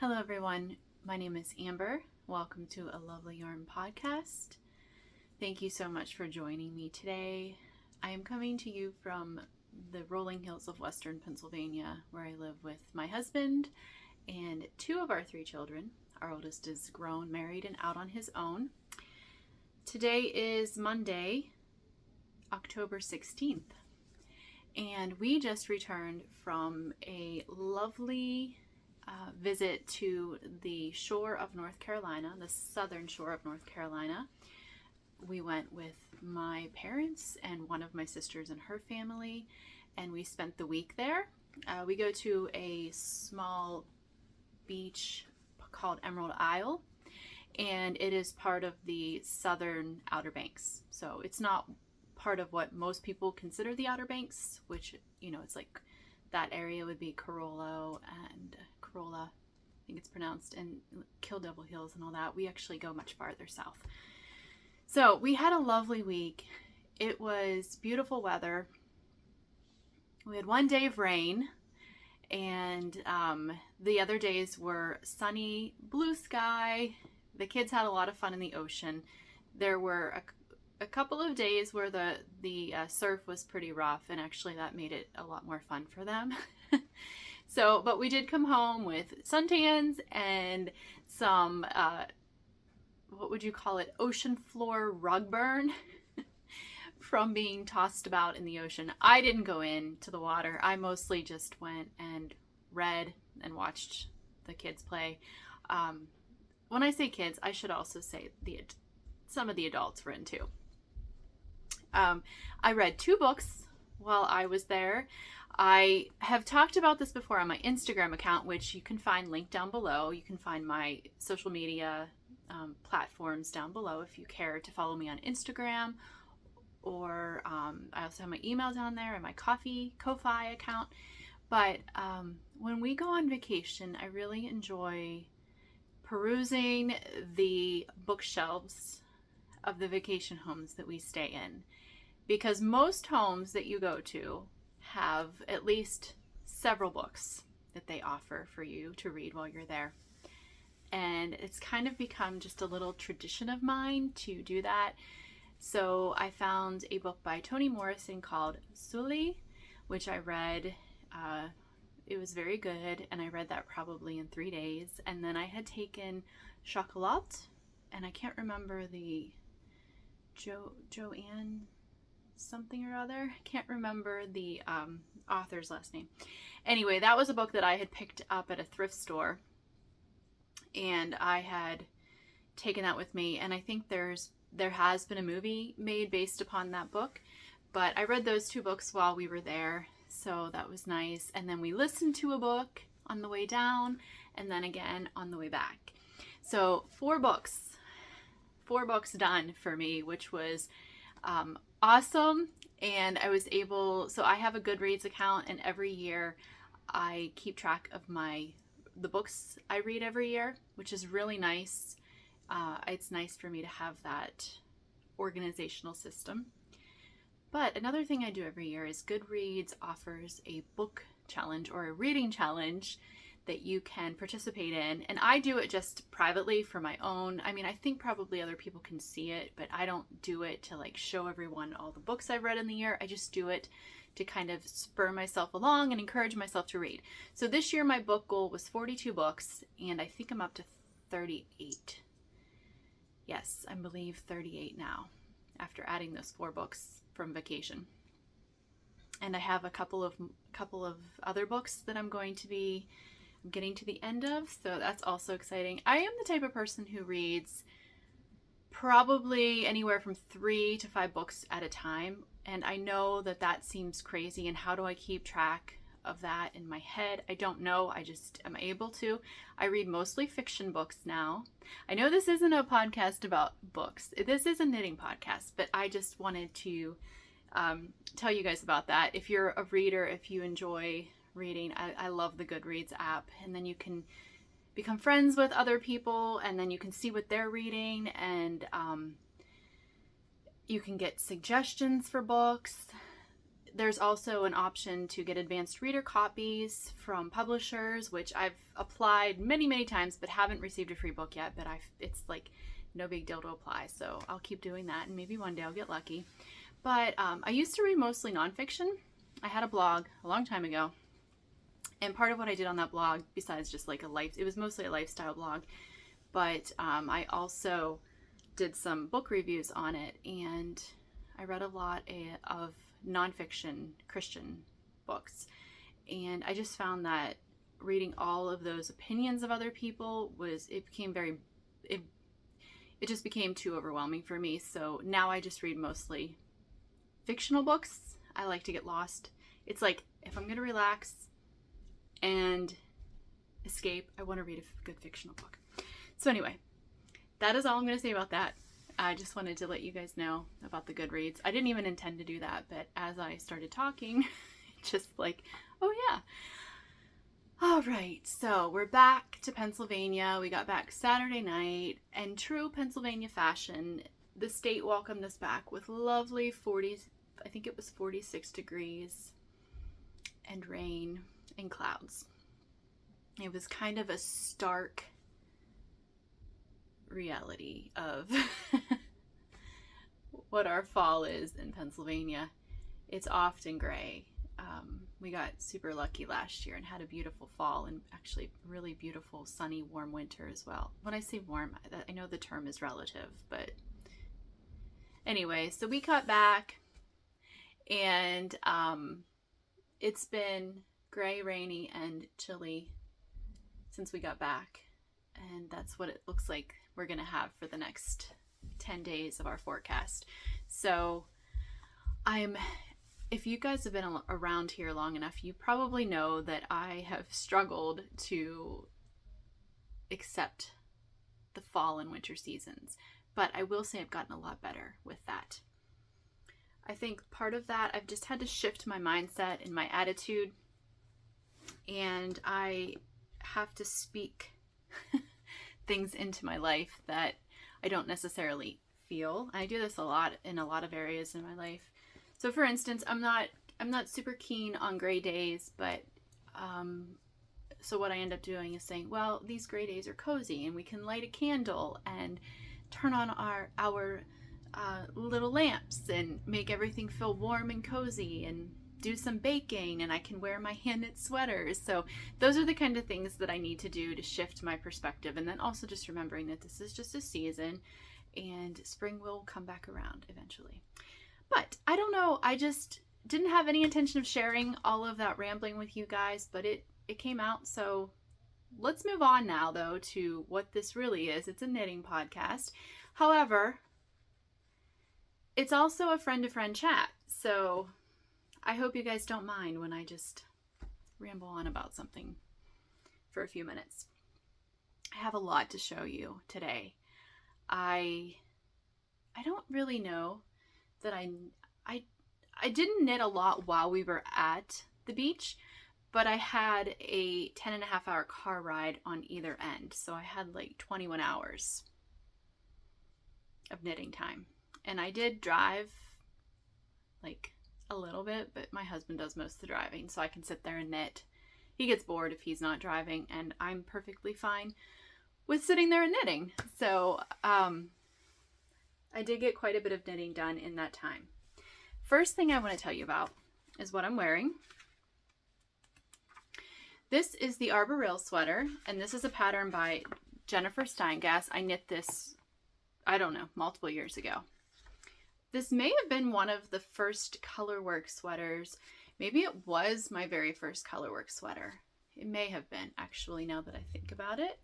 Hello everyone, my name is Amber. Welcome to A Lovely Yarn podcast. Thank you so much for joining me today. I am coming to you from the rolling hills of Western Pennsylvania, where I live with my husband and two of our three children. Our oldest is grown, married, and out on his own. Today is Monday, October 16th, and we just returned from a lovely visit to the shore of North Carolina, the southern shore of North Carolina. We went with my parents and one of my sisters and her family, and we spent the week there. We go to a small beach called Emerald Isle, and it is part of the southern Outer Banks. So it's not part of what most people consider the Outer Banks, which, you know, it's like that area would be Corolla, I think it's pronounced, and Kill Devil Hills and all that. We actually go much farther south. So we had a lovely week. It was beautiful weather. We had one day of rain, and the other days were sunny, blue sky. The kids had a lot of fun in the ocean. There were a couple of days where the surf was pretty rough, and actually that made it a lot more fun for them. But we did come home with suntans and some, what would you call it, ocean floor rug burn from being tossed about in the ocean. I didn't go into the water. I mostly just went and read and watched the kids play. When I say kids, I should also say some of the adults were in too. I read 2 books while I was there. I have talked about this before on my Instagram account, which you can find linked down below. You can find my social media platforms down below if you care to follow me on Instagram, or I also have my email down there and my Ko-Fi account. But when we go on vacation, I really enjoy perusing the bookshelves of the vacation homes that we stay in, because most homes that you go to have at least several books that they offer for you to read while you're there. And it's kind of become just a little tradition of mine to do that. So I found a book by Toni Morrison called Sully, which I read. It was very good, and I read that probably in 3 days. And then I had taken Chocolat, and I can't remember the Joanne something or other. I can't remember the author's last name. Anyway, that was a book that I had picked up at a thrift store, and I had taken that with me, and I think there has been a movie made based upon that book, but I read those 2 books while we were there, so that was nice. And then we listened to a book on the way down, and then again on the way back. So 4 books done for me, which was awesome. And I was able, so I have a Goodreads account, and every year I keep track of the books I read every year, which is really nice. It's nice for me to have that organizational system. But another thing I do every year is Goodreads offers a book challenge or a reading challenge that you can participate in. And I do it just privately for my own. I mean, I think probably other people can see it, but I don't do it to like show everyone all the books I've read in the year. I just do it to kind of spur myself along and encourage myself to read. So this year my book goal was 42 books, and I think I'm up to 38. Yes, I believe 38 now, after adding those 4 books from vacation. And I have a couple of other books that I'm going to be getting to the end of, so that's also exciting. I am the type of person who reads probably anywhere from 3 to 5 books at a time, and I know that seems crazy, and how do I keep track of that in my head? I don't know. I just am able to. I read mostly fiction books now. I know this isn't a podcast about books. This is a knitting podcast, but I just wanted to tell you guys about that. If you're a reader, if you enjoy reading, I love the Goodreads app, and then you can become friends with other people, and then you can see what they're reading, and you can get suggestions for books. there's also an option to get advanced reader copies from publishers, which I've applied many, many times, but haven't received a free book yet. But it's like no big deal to apply. So I'll keep doing that, and maybe one day I'll get lucky. But I used to read mostly nonfiction. I had a blog a long time ago. And part of what I did on that blog, besides just like it was mostly a lifestyle blog, but I also did some book reviews on it, and I read a lot of nonfiction Christian books. And I just found that reading all of those opinions of other people it just became too overwhelming for me. So now I just read mostly fictional books. I like to get lost. It's like, if I'm going to relax and escape, I want to read a good fictional book. So anyway, that is all I'm going to say about that. I just wanted to let you guys know about the Goodreads. I didn't even intend to do that, but as I started talking, just like, oh yeah. All right, so we're back to Pennsylvania. We got back Saturday night, and true Pennsylvania fashion, the state welcomed us back with lovely 46 degrees and rain and clouds. It was kind of a stark reality of what our fall is in Pennsylvania. It's often gray. We got super lucky last year and had a beautiful fall, and actually really beautiful sunny warm winter as well. When I say warm, I know the term is relative, but anyway, so we got back, and it's been gray, rainy, and chilly since we got back, and that's what it looks like we're gonna have for the next 10 days of our forecast. So if you guys have been around here long enough, you probably know that I have struggled to accept the fall and winter seasons, but I will say I've gotten a lot better with that. I think part of that, I've just had to shift my mindset and my attitude, and I have to speak things into my life that I don't necessarily feel. I do this a lot in a lot of areas in my life. So for instance, I'm not super keen on gray days, but so what I end up doing is saying, well, these gray days are cozy, and we can light a candle and turn on our little lamps and make everything feel warm and cozy, and do some baking, and I can wear my hand-knit sweaters. So those are the kind of things that I need to do to shift my perspective, and then also just remembering that this is just a season and spring will come back around eventually. But I don't know, I just didn't have any intention of sharing all of that rambling with you guys, but it came out. So let's move on now, though, to what this really is. It's a knitting podcast. However, it's also a friend-to-friend chat. So I hope you guys don't mind when I just ramble on about something for a few minutes. I have a lot to show you today. I don't really know that I didn't knit a lot while we were at the beach, but I had a 10.5-hour car ride on either end. So I had like 21 hours of knitting time. And I did drive like a little bit, but my husband does most of the driving, so I can sit there and knit. He gets bored if he's not driving, and I'm perfectly fine with sitting there and knitting. So I did get quite a bit of knitting done in that time. First thing I want to tell you about is what I'm wearing. This is the Arbor Rail sweater, and this is a pattern by Jennifer Steingass. I knit this, I don't know, multiple years ago. This may have been one of the first colorwork sweaters. Maybe it was my very first colorwork sweater. It may have been, actually, now that I think about it.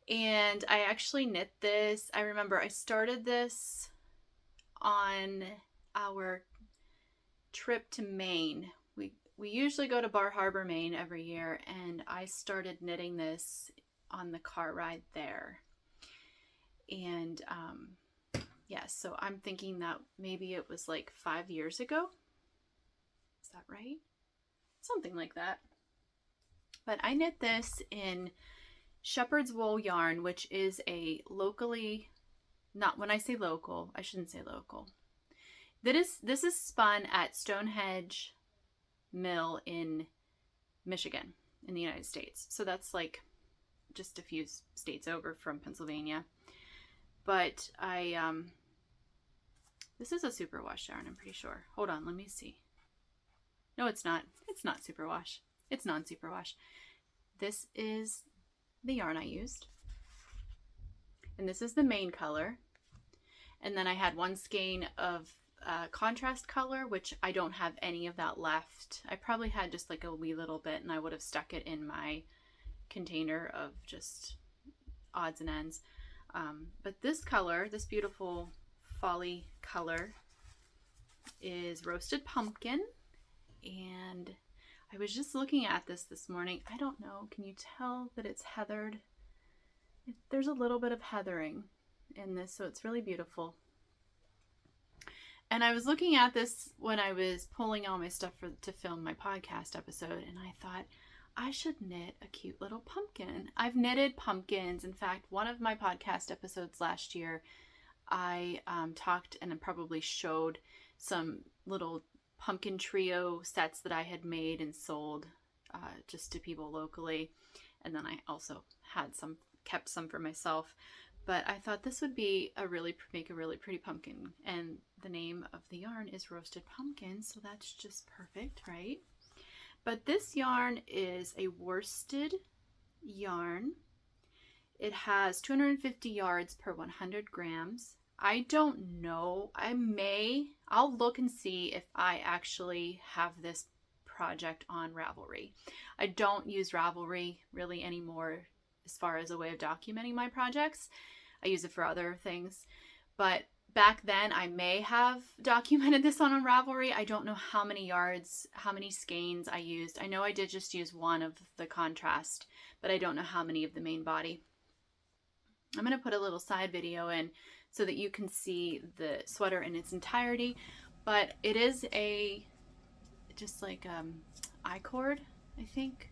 And I actually knit this. I remember I started this on our trip to Maine. We usually go to Bar Harbor, Maine every year, and I started knitting this on the car ride there. And yeah, so I'm thinking that maybe it was like 5 years ago. Is that right? Something like that. But I knit this in shepherd's wool yarn, which is a locally, not when I say local, I shouldn't say local. This is spun at Stonehedge Mill in Michigan in the United States. So that's like just a few states over from Pennsylvania. But this is a superwash yarn, I'm pretty sure. Hold on, let me see. No, it's not. It's not superwash. It's non-superwash. This is the yarn I used. And this is the main color. And then I had one skein of contrast color, which I don't have any of that left. I probably had just like a wee little bit, and I would have stuck it in my container of just odds and ends. But this color, this beautiful folly color, is roasted pumpkin. And I was just looking at this morning. I don't know, can you tell that it's heathered? There's a little bit of heathering in this, so it's really beautiful. And I was looking at this when I was pulling all my stuff to film my podcast episode, and I thought, I should knit a cute little pumpkin. I've knitted pumpkins. In fact, one of my podcast episodes last year, I talked and probably showed some little pumpkin trio sets that I had made and sold just to people locally. And then I also had kept some for myself. But I thought this would be make a really pretty pumpkin. And the name of the yarn is Roasted Pumpkin, so that's just perfect, right? But this yarn is a worsted yarn. It has 250 yards per 100 grams. I don't know. I'll look and see if I actually have this project on Ravelry. I don't use Ravelry really anymore as far as a way of documenting my projects. I use it for other things. But back then I may have documented this on Ravelry. I don't know how many yards, how many skeins I used. I know I did just use one of the contrast, but I don't know how many of the main body. I'm going to put a little side video in so that you can see the sweater in its entirety. But it is just like I-cord, I think.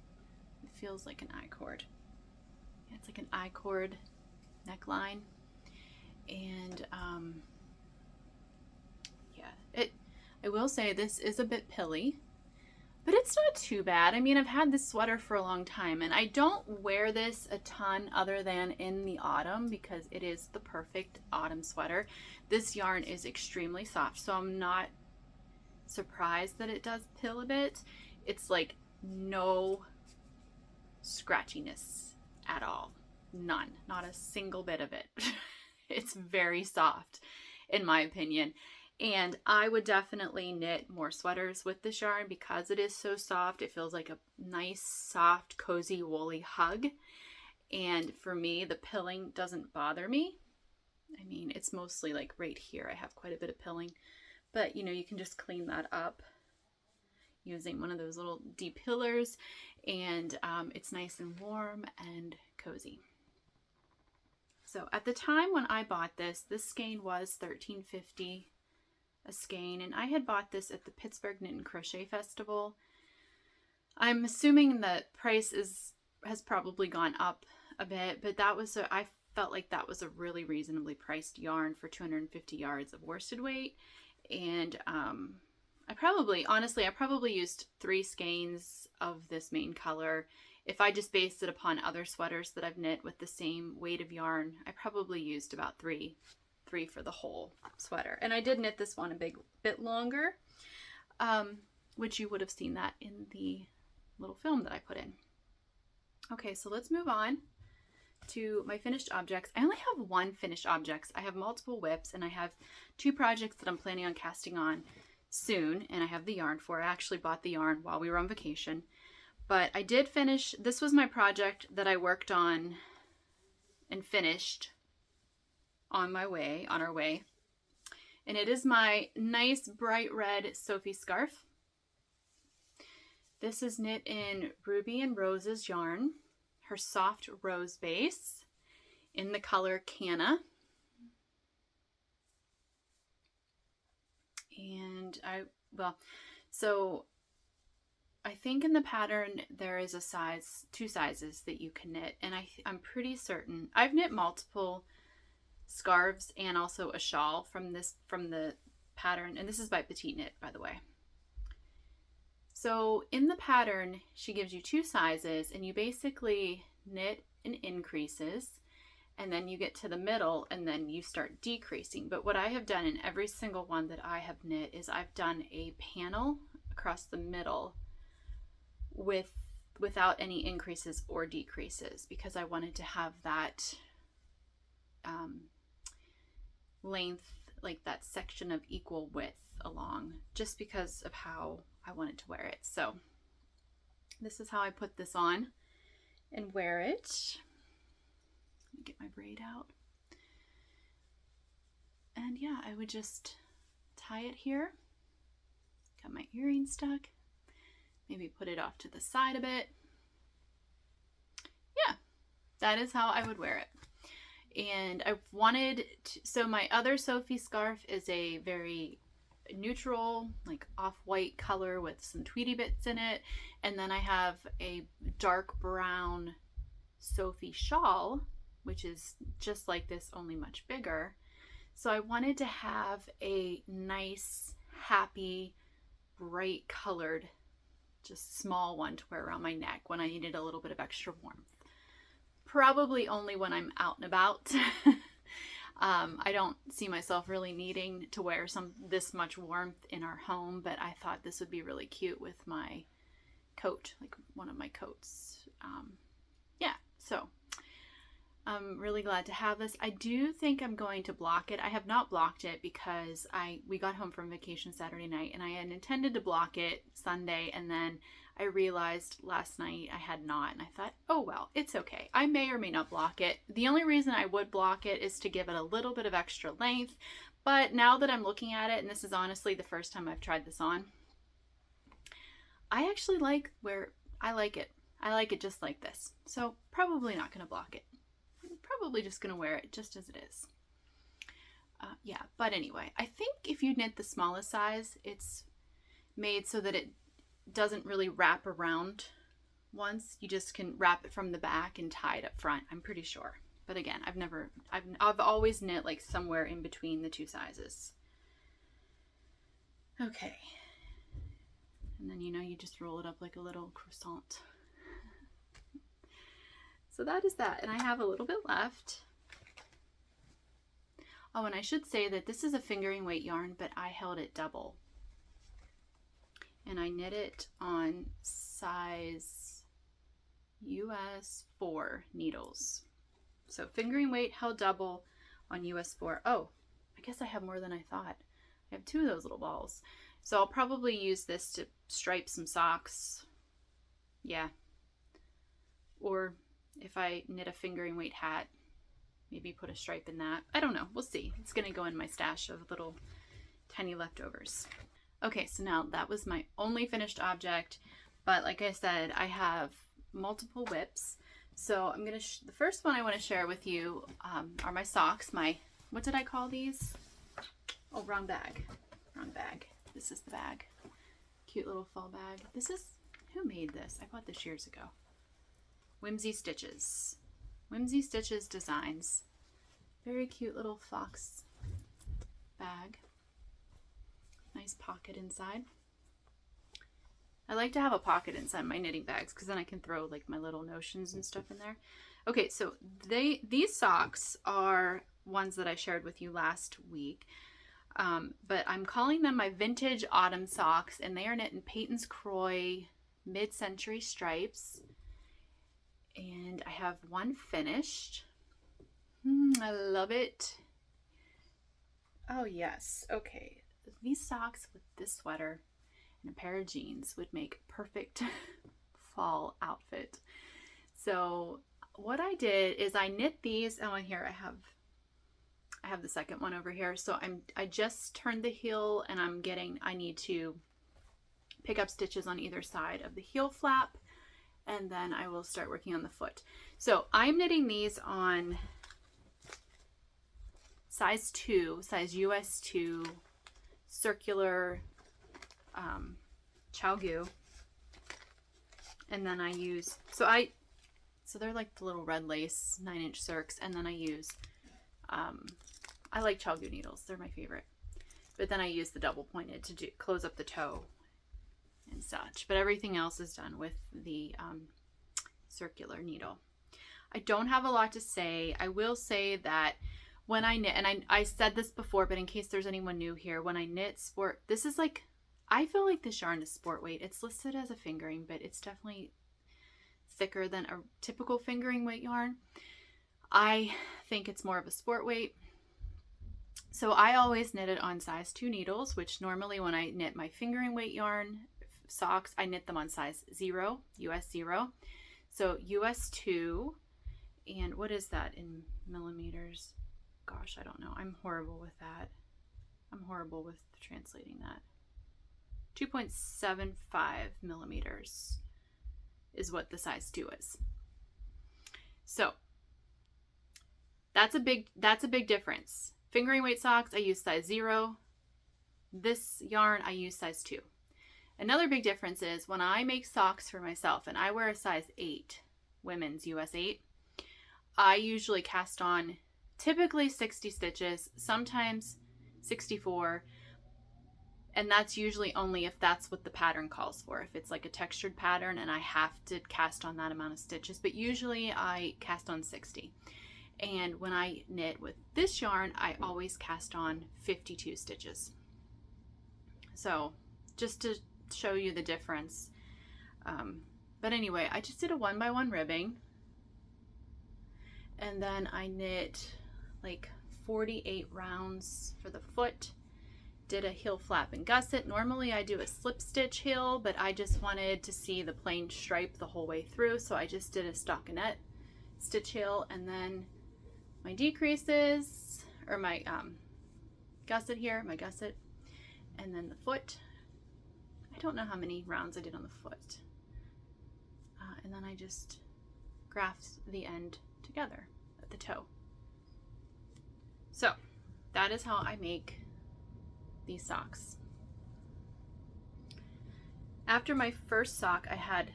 It feels like an I-cord. It's like an I-cord neckline. And yeah, I will say this is a bit pilly, but it's not too bad. I mean, I've had this sweater for a long time, and I don't wear this a ton other than in the autumn because it is the perfect autumn sweater. This yarn is extremely soft, so I'm not surprised that it does pill a bit. It's like no scratchiness at all. None. Not a single bit of it. It's very soft, in my opinion. And I would definitely knit more sweaters with this yarn because it is so soft. It feels like a nice, soft, cozy, woolly hug. And for me, the pilling doesn't bother me. I mean, it's mostly like right here. I have quite a bit of pilling. But, you know, you can just clean that up using one of those little depillers. And it's nice and warm and cozy. So at the time when I bought this skein was $13.50 a skein, and I had bought this at the Pittsburgh Knit and Crochet Festival. I'm assuming the price has probably gone up a bit, but I felt like that was a really reasonably priced yarn for 250 yards of worsted weight. And I probably used 3 skeins of this main color. If I just based it upon other sweaters that I've knit with the same weight of yarn, I probably used about three for the whole sweater. And I did knit this one a bit longer, which you would have seen that in the little film that I put in. Okay, so let's move on to my finished objects. I only have one finished objects. I have multiple whips, and I have 2 projects that I'm planning on casting on soon, and I have the yarn for. I actually bought the yarn while we were on vacation. But I did finish, this was my project that I worked on and finished on our way. And it is my nice bright red Sophie scarf. This is knit in Ruby and Rose's yarn, her soft rose base, in the color Canna. And I think in the pattern there is a 2 sizes that you can knit, and I'm pretty certain I've knit multiple scarves and also a shawl from the pattern, and this is by Petite Knit, by the way. So in the pattern, she gives you 2 sizes, and you basically knit in increases, and then you get to the middle, and then you start decreasing. But what I have done in every single one that I have knit is I've done a panel across the middle without any increases or decreases, because I wanted to have that length, like that section of equal width along, just because of how I wanted to wear it. So this is how I put this on and wear it. Let me get my braid out. And yeah, I would just tie it here. Got my earring stuck. Maybe put it off to the side a bit. Yeah, that is how I would wear it. And I wanted to, so my other Sophie scarf is a very neutral, like off-white color with some tweedy bits in it. And then I have a dark brown Sophie shawl, which is just like this, only much bigger. So I wanted to have a nice, happy, bright colored, just small one to wear around my neck when I needed a little bit of extra warmth. Probably only when I'm out and about. I don't see myself really needing to wear this much warmth in our home, but I thought this would be really cute with my coat, like one of my coats. Yeah, so I'm really glad to have this. I do think I'm going to block it. I have not blocked it because we got home from vacation Saturday night, and I had intended to block it Sunday, and then I realized last night I had not, and I thought, oh well, it's okay. I may or may not block it. The only reason I would block it is to give it a little bit of extra length, but now that I'm looking at it, and this is honestly the first time I've tried this on, I actually like I like it. I like it just like this. So probably not going to block it. I'm probably just going to wear it just as it is. Yeah, but anyway, I think if you knit the smallest size, it's made so that it doesn't really wrap around once. You just can wrap it from the back and tie it up front, I'm pretty sure. But again, I've always knit like somewhere in between the 2 sizes. Okay. And then, you just roll it up like a little croissant. So that is that. And I have a little bit left. Oh, and I should say that this is a fingering weight yarn, but I held it double. And I knit it on size US 4 needles. So fingering weight held double on US 4. Oh, I guess I have more than I thought. I have 2 of those little balls. So I'll probably use this to stripe some socks. Yeah. Or if I knit a fingering weight hat, maybe put a stripe in that. I don't know. We'll see. It's going to go in my stash of little tiny leftovers. Okay, so now that was my only finished object, but like I said, I have multiple whips. So I'm going to, the first one I want to share with you are my socks. What did I call these? Oh, wrong bag. Wrong bag. This is the bag. Cute little fall bag. Who made this? I bought this years ago. Whimsy Stitches. Whimsy Stitches Designs. Very cute little fox bag. Nice pocket inside. I like to have a pocket inside my knitting bags because then I can throw like my little notions and stuff in there. Okay, so these socks are ones that I shared with you last week. But I'm calling them my vintage autumn socks, and they are knit in Patons Kroy mid-century stripes. And I have one finished. I love it. Oh yes, okay. These socks with this sweater and a pair of jeans would make a perfect fall outfit. So what I did is I knit these. Oh, and here I have the second one over here. So I just turned the heel, and I need to pick up stitches on either side of the heel flap, and then I will start working on the foot. So I'm knitting these on size 2, size US 2, circular Chalgu. And then I use, so they're like the little red lace 9-inch circs, and then I use, I like Chalgu needles. They're my favorite. but then I use the double pointed to close up the toe and such. But everything else is done with the circular needle. I don't have a lot to say. I will say that when I knit, and I said this before, but in case there's anyone new here, when I knit sport, this is like, I feel like this yarn is sport weight. It's listed as a fingering, but it's definitely thicker than a typical fingering weight yarn. I think it's more of a sport weight. So I always knit it on size 2 needles, which normally when I knit my fingering weight yarn socks, I knit them on size 0, US 0. So US 2, and what is that in millimeters? Gosh, I don't know. I'm horrible with that. I'm horrible with translating that. 2.75 millimeters is what the size 2 is. So that's a big difference. Fingering weight socks, I use size 0. This yarn, I use size 2. Another big difference is when I make socks for myself, and I wear a size 8, women's US 8, I usually cast on typically 60 stitches, sometimes 64, and that's usually only if that's what the pattern calls for. If it's like a textured pattern and I have to cast on that amount of stitches, but usually I cast on 60. And when I knit with this yarn, I always cast on 52 stitches. So just to show you the difference. But anyway, I just did a 1x1 ribbing, and then I knit like 48 rounds for the foot, did a heel flap and gusset. Normally I do a slip stitch heel, but I just wanted to see the plain stripe the whole way through, so I just did a stockinette stitch heel, and then my decreases, or my gusset here, my gusset, and then the foot. I don't know how many rounds I did on the foot. And then I just graphed the end together at the toe. So that is how I make these socks. After my first sock, I had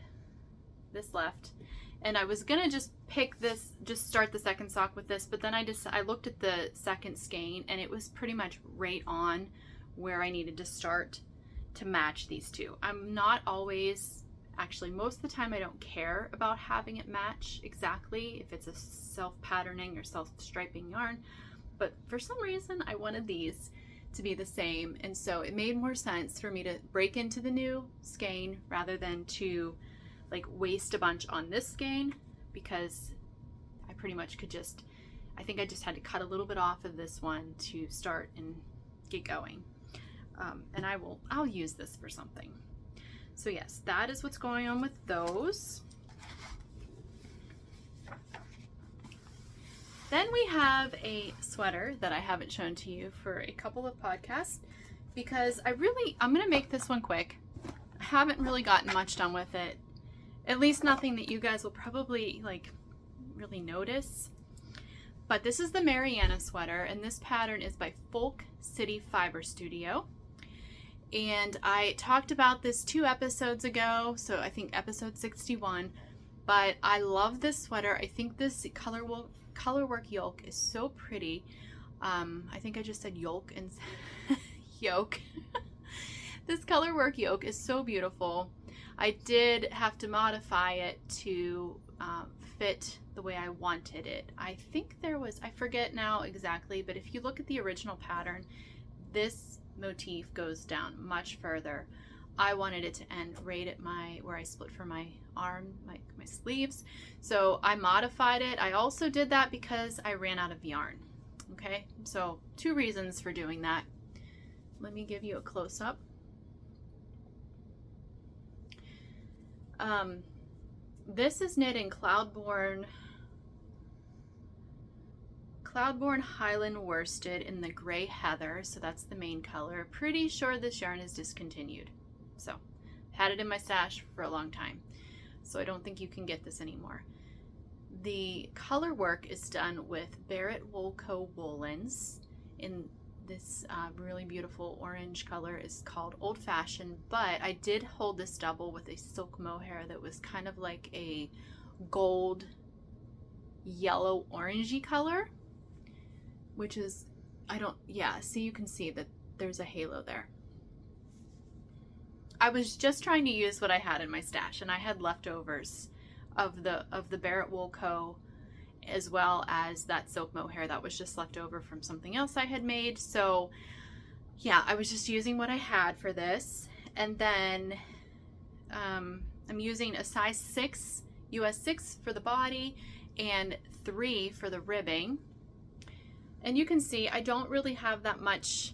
this left, and I was gonna just pick this, just start the second sock with this, but then I looked at the second skein, and it was pretty much right on where I needed to start to match these two. I'm not always, actually most of the time I don't care about having it match exactly if it's a self-patterning or self-striping yarn, but for some reason I wanted these to be the same, and so it made more sense for me to break into the new skein rather than to like waste a bunch on this skein, because I pretty much could just, I think I just had to cut a little bit off of this one to start and get going. And I'll use this for something. So yes, that is what's going on with those. Then we have a sweater that I haven't shown to you for a couple of podcasts, because I'm gonna make this one quick. I haven't really gotten much done with it. At least nothing that you guys will probably like really notice. But this is the Mariana sweater, and this pattern is by Folk City Fiber Studio. And I talked about this 2 episodes ago, so I think episode 61, but I love this sweater. I think this colorwork yoke is so pretty. I think I just said yoke and yoke. This colorwork yoke is so beautiful. I did have to modify it to fit the way I wanted it. I think there was, I forget now exactly, but if you look at the original pattern, this motif goes down much further. I wanted it to end right at where I split for my arm, my sleeves. So I modified it. I also did that because I ran out of yarn. Okay, so 2 reasons for doing that. Let me give you a close-up. This is knit in Cloudborn Highland Worsted in the gray heather, so that's the main color. Pretty sure this yarn is discontinued. So, had it in my stash for a long time, so I don't think you can get this anymore. The color work is done with Barrett Wool Co Woolens in this really beautiful orange color. Is called Old Fashioned, but I did hold this double with a silk mohair that was kind of like a gold yellow orangey color, which is, see, you can see that there's a halo there. I was just trying to use what I had in my stash, and I had leftovers of the Barrett Wool Co, as well as that silk mohair that was just left over from something else I had made. So yeah, I was just using what I had for this. And then I'm using a size 6, US 6 for the body and 3 for the ribbing. And you can see I don't really have that much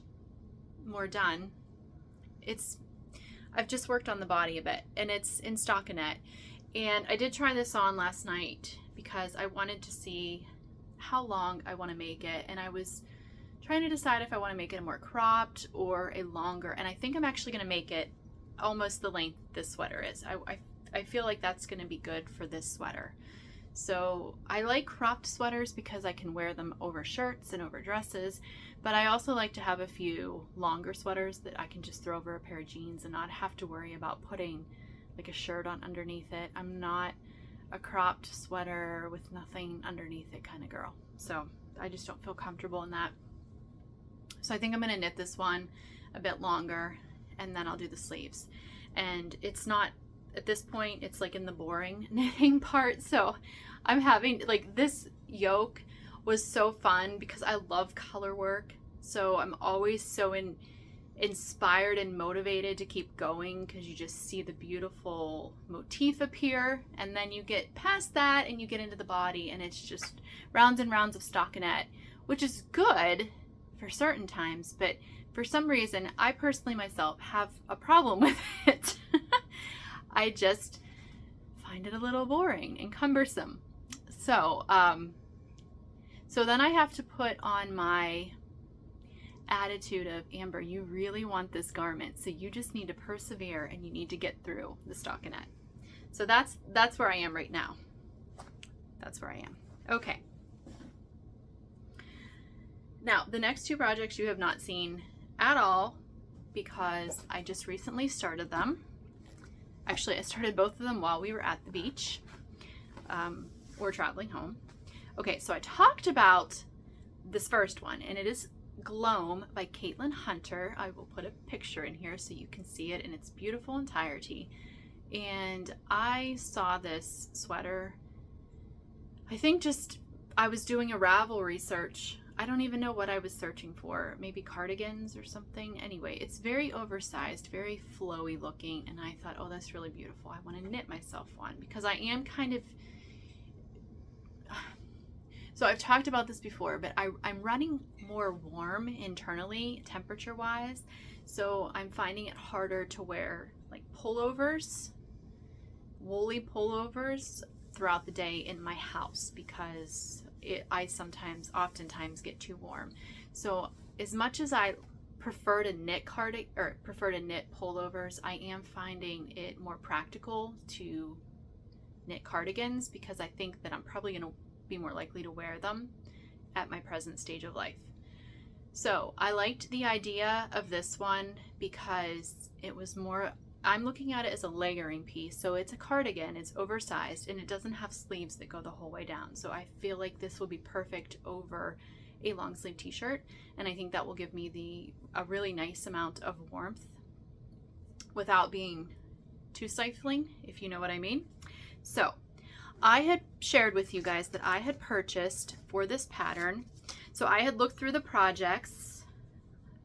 more done. I've just worked on the body a bit, and it's in stockinette. And I did try this on last night because I wanted to see how long I want to make it. And I was trying to decide if I want to make it a more cropped or a longer. And I think I'm actually going to make it almost the length this sweater is. I feel like that's going to be good for this sweater. So I like cropped sweaters because I can wear them over shirts and over dresses, but I also like to have a few longer sweaters that I can just throw over a pair of jeans and not have to worry about putting like a shirt on underneath it. I'm not a cropped sweater with nothing underneath it kind of girl. So I just don't feel comfortable in that. So I think I'm going to knit this one a bit longer, and then I'll do the sleeves. And it's not, at this point, it's like in the boring knitting part. So I'm having, like, this yoke was so fun because I love color work. So I'm always so inspired and motivated to keep going because you just see the beautiful motif appear. And then you get past that and you get into the body, and it's just rounds and rounds of stockinette, which is good for certain times. But for some reason, I personally myself have a problem with it. I just find it a little boring and cumbersome. So, so then I have to put on my attitude of, Amber, you really want this garment, so you just need to persevere and you need to get through the stockinette. So that's where I am right now. That's where I am. Okay. Now, the next two projects you have not seen at all because I just recently started them. Actually, I started both of them while we were at the beach or traveling home. Okay, so I talked about this first one, and it is Gloam by Caitlin Hunter. I will put a picture in here so you can see it in its beautiful entirety. And I saw this sweater, I think just, I was doing a Ravelry search. I don't even know what I was searching for, maybe cardigans or something. Anyway, it's very oversized, very flowy looking, and I thought, oh, that's really beautiful. I want to knit myself one because I am kind of, so I've talked about this before, but I'm running more warm internally, temperature wise. So I'm finding it harder to wear like pullovers, woolly pullovers throughout the day in my house because I oftentimes get too warm. So as much as I prefer to knit pullovers, I am finding it more practical to knit cardigans because I think that I'm probably going to be more likely to wear them at my present stage of life. So I liked the idea of this one because it was more, I'm looking at it as a layering piece. So it's a cardigan, it's oversized, and it doesn't have sleeves that go the whole way down. So I feel like this will be perfect over a long sleeve t-shirt. And I think that will give me a really nice amount of warmth without being too stifling, if you know what I mean. So I had shared with you guys that I had purchased for this pattern. So I had looked through the projects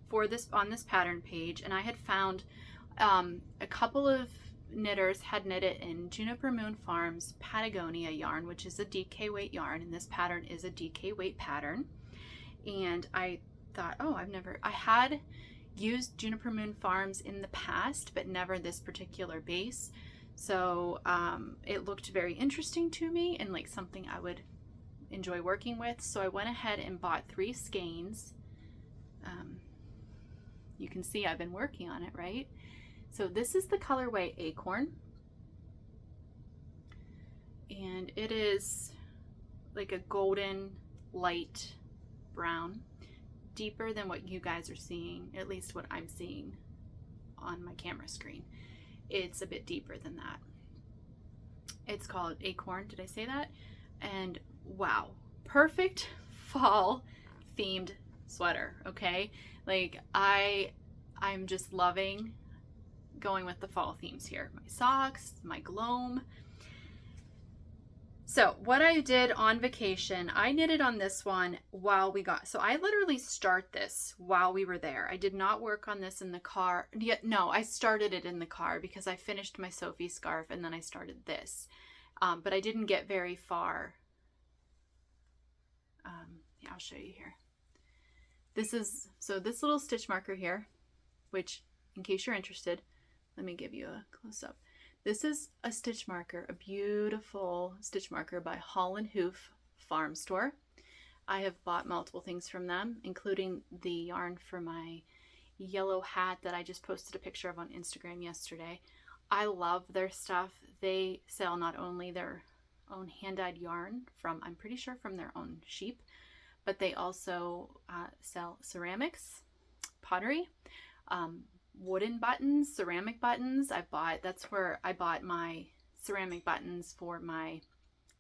for this on this pattern page, and I had found a couple of knitters had knit it in Juniper Moon Farms Patagonia yarn, which is a DK weight yarn, and this pattern is a DK weight pattern. And I thought, oh, I had used Juniper Moon Farms in the past, but never this particular base. So it looked very interesting to me and like something I would enjoy working with. So I went ahead and bought 3 skeins. You can see I've been working on it, right? So this is the colorway Acorn. And it is like a golden light brown, deeper than what you guys are seeing, at least what I'm seeing on my camera screen. It's a bit deeper than that. It's called Acorn, did I say that? And wow, perfect fall themed sweater, okay? Like I'm just loving going with the fall themes here. My socks, my gloam. So what I did on vacation, I knitted on this one while we got, so I literally start this while we were there. I did not work on this in the car. Yet no, I started it in the car because I finished my Sophie scarf and then I started this. But I didn't get very far. Yeah, I'll show you here. This is, so this little stitch marker here, which in case you're interested, let me give you a close up. This is a stitch marker, a beautiful stitch marker by Holland Hoof Farm Store. I have bought multiple things from them, including the yarn for my yellow hat that I just posted a picture of on Instagram yesterday. I love their stuff. They sell not only their own hand-dyed yarn from, I'm pretty sure from their own sheep, but they also sell ceramics, pottery, wooden buttons, ceramic buttons. That's where I bought my ceramic buttons for my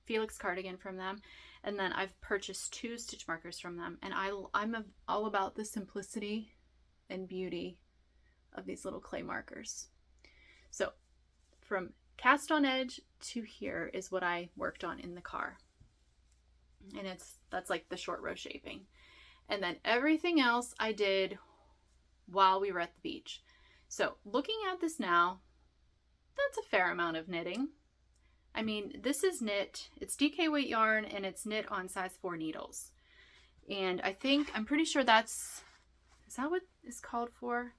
Felix cardigan from them. And then I've purchased 2 stitch markers from them. And I'm all about the simplicity and beauty of these little clay markers. So from cast on edge to here is what I worked on in the car. And that's like the short row shaping. And then everything else I did while we were at the beach. So looking at this now, that's a fair amount of knitting. I mean, this is knit, it's DK weight yarn and it's knit on size 4 needles. And I'm pretty sure is that what is called for?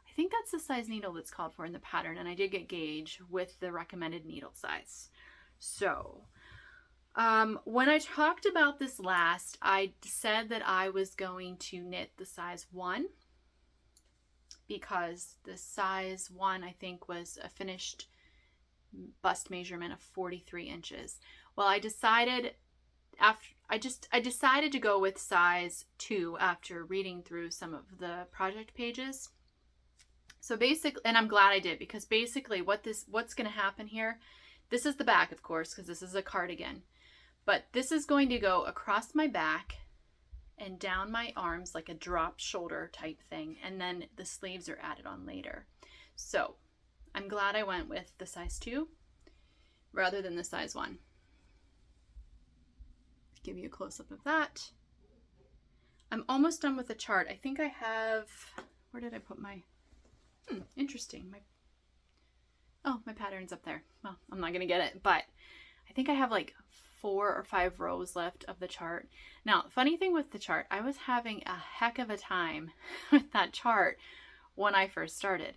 I think that's the size needle that's called for in the pattern, and I did get gauge with the recommended needle size. So when I talked about this last, I said that I was going to knit the size 1 because the size 1 I think was a finished bust measurement of 43 inches. Well, I decided to go with size 2 after reading through some of the project pages. So basically, and I'm glad I did, because basically what's going to happen here, this is the back, of course, because this is a cardigan, but this is going to go across my back and down my arms like a drop shoulder type thing, and then the sleeves are added on later. So I'm glad I went with the size 2 rather than the size 1. Give you a close-up of that. I'm almost done with the chart. I think I have, where did I put my, interesting. My pattern's up there. Well, I'm not gonna get it, but I think I have like 4 or 5 rows left of the chart. Now, funny thing with the chart, I was having a heck of a time with that chart when I first started.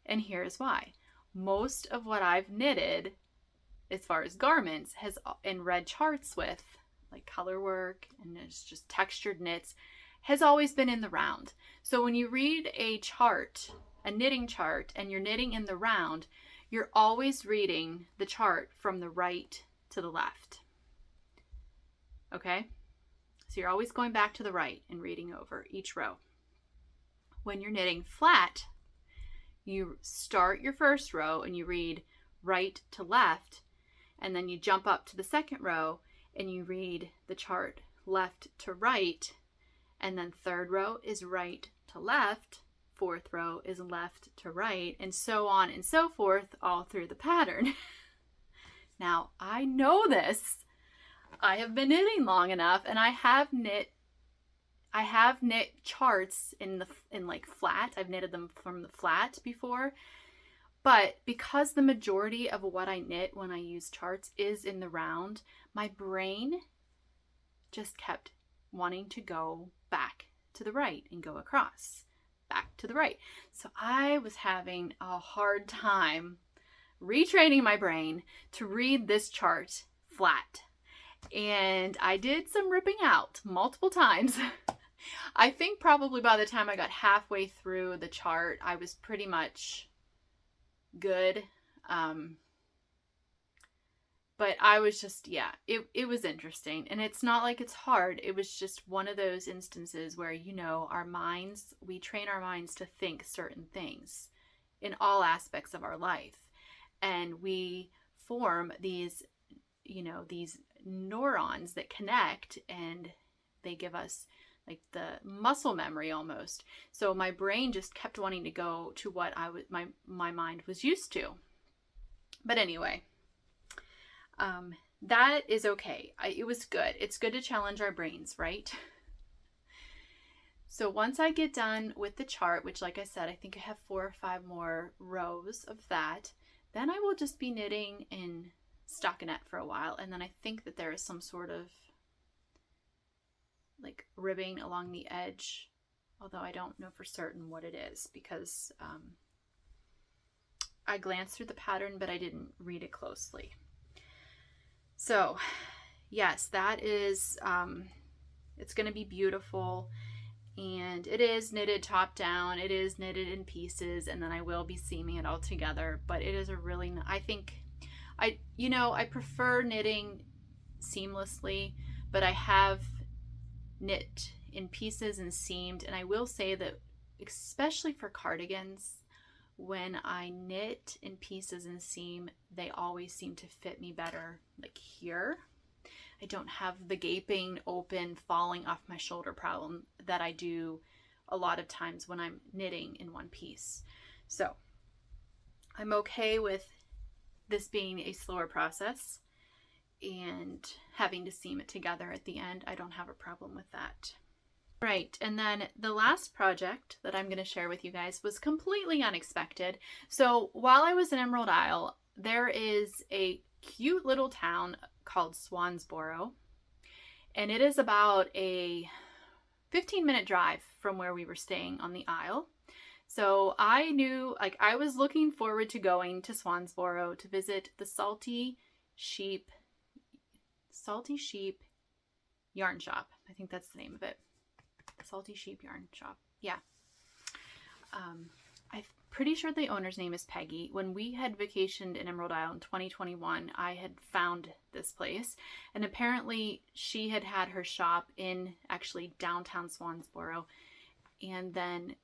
And here's why. Most of what I've knitted as far as garments and read charts with, like color work and it's just textured knits, has always been in the round. So when you read a chart, a knitting chart, and you're knitting in the round, you're always reading the chart from the right to the left. Okay? So you're always going back to the right and reading over each row. When you're knitting flat, you start your first row and you read right to left, and then you jump up to the second row and you read the chart left to right, and then third row is right to left, fourth row is left to right, and so on and so forth all through the pattern. Now, I know this. I have been knitting long enough, and I have knit charts in like flat. I've knitted them from the flat before, but because the majority of what I knit when I use charts is in the round, my brain just kept wanting to go back to the right and go across, back to the right. So I was having a hard time retraining my brain to read this chart flat. And I did some ripping out multiple times. I think probably by the time I got halfway through the chart, I was pretty much good. But I was just, yeah, it was interesting. And it's not like it's hard. It was just one of those instances where, our minds, we train our minds to think certain things in all aspects of our life. And we form these, these neurons that connect, and they give us like the muscle memory almost. So my brain just kept wanting to go to what my mind was used to. But anyway, that is okay. It was good. It's good to challenge our brains, right? So once I get done with the chart, which like I said, I think I have 4 or 5 more rows of that, then I will just be knitting in stockinette for a while. And then I think that there is some sort of like ribbing along the edge, although I don't know for certain what it is because I glanced through the pattern, but I didn't read it closely. So yes, that is, it's going to be beautiful. And it is knitted top down, it is knitted in pieces, and then I will be seaming it all together. But it is a really, I think, I prefer knitting seamlessly, but I have knit in pieces and seamed. And I will say that, especially for cardigans, when I knit in pieces and seam, they always seem to fit me better, like here. I don't have the gaping open falling off my shoulder problem that I do a lot of times when I'm knitting in one piece. So I'm okay with this being a slower process and having to seam it together at the end. I don't have a problem with that. Right, and then the last project that I'm going to share with you guys was completely unexpected. So while I was in Emerald Isle, there is a cute little town called Swansboro, and it is about a 15-minute drive from where we were staying on the Isle. So I knew, like, I was looking forward to going to Swansboro to visit the Salty Sheep Yarn Shop. I think that's the name of it. Salty Sheep Yarn Shop. Yeah. I'm pretty sure the owner's name is Peggy. When we had vacationed in Emerald Isle in 2021, I had found this place, and apparently she had her shop in actually downtown Swansboro, and then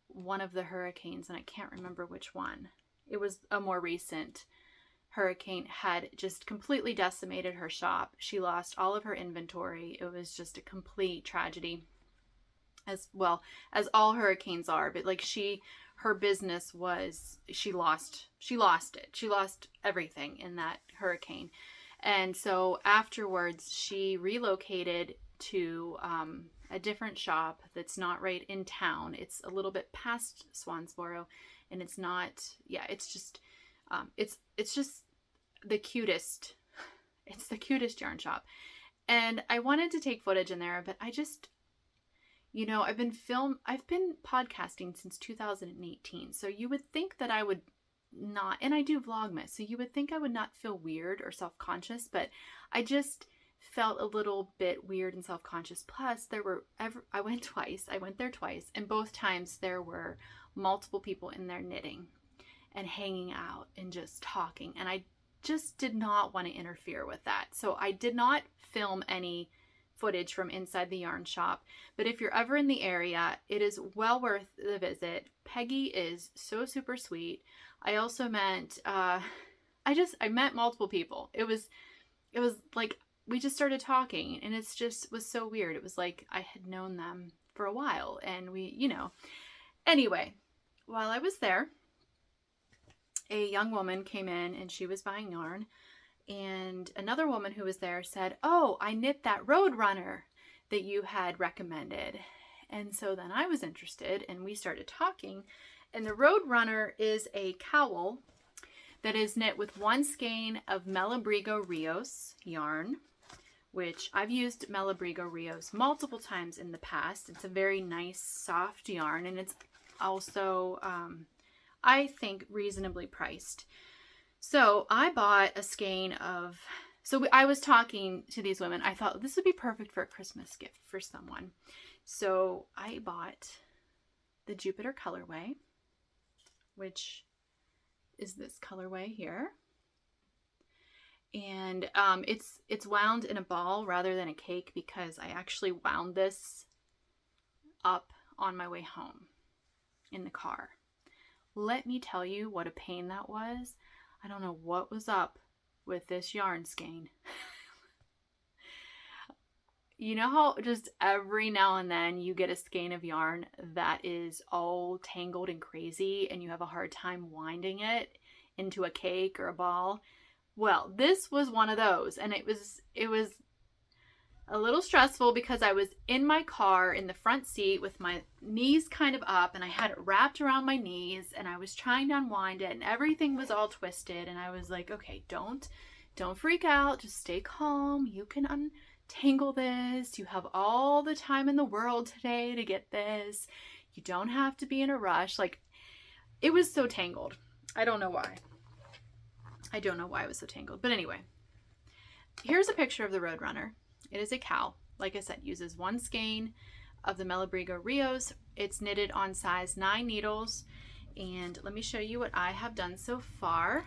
one of the hurricanes, and I can't remember which one, it was a more recent hurricane, had just completely decimated her shop. She lost all of her inventory. It was just a complete tragedy, as well as all hurricanes are. But like her business was, she lost it. She lost everything in that hurricane. And so afterwards she relocated to a different shop that's not right in town. It's a little bit past Swansboro, and it's not, yeah, it's just the cutest, it's the cutest yarn shop. And I wanted to take footage in there, but I just, I've been podcasting since 2018. So you would think that I would not, and I do Vlogmas, so you would think I would not feel weird or self-conscious, but I just felt a little bit weird and self-conscious. Plus I went there twice, and both times there were multiple people in there knitting and hanging out and just talking, and I just did not want to interfere with that. So I did not film any footage from inside the yarn shop, but if you're ever in the area, it is well worth the visit. Peggy is so super sweet. I also met I met multiple people. It was like we just started talking, and it's just was so weird. It was like I had known them for a while, and we, anyway, while I was there, a young woman came in and she was buying yarn. And another woman who was there said, "Oh, I knit that Roadrunner that you had recommended." And so then I was interested, and we started talking. And the Roadrunner is a cowl that is knit with one skein of Malabrigo Rios yarn, which I've used Malabrigo Rios multiple times in the past. It's a very nice, soft yarn, and it's also, I think, reasonably priced. So I bought a skein of, I was talking to these women. I thought this would be perfect for a Christmas gift for someone. So I bought the Jupiter colorway, which is this colorway here. And it's wound in a ball rather than a cake, because I actually wound this up on my way home in the car. Let me tell you what a pain that was. I don't know what was up with this yarn skein. you know how just every now and then you get a skein of yarn that is all tangled and crazy and you have a hard time winding it into a cake or a ball? Well, this was one of those, and it was a little stressful because I was in my car in the front seat with my knees kind of up, and I had it wrapped around my knees, and I was trying to unwind it, and everything was all twisted, and I was like, okay, don't freak out, just stay calm, you can untangle this, you have all the time in the world today to get this, you don't have to be in a rush. Like, it was so tangled. I don't know why it was so tangled, but anyway, here's a picture of the Roadrunner. It is a cow. Like I said, uses one skein of the Malabrigo Rios. It's knitted on size 9 needles. And let me show you what I have done so far.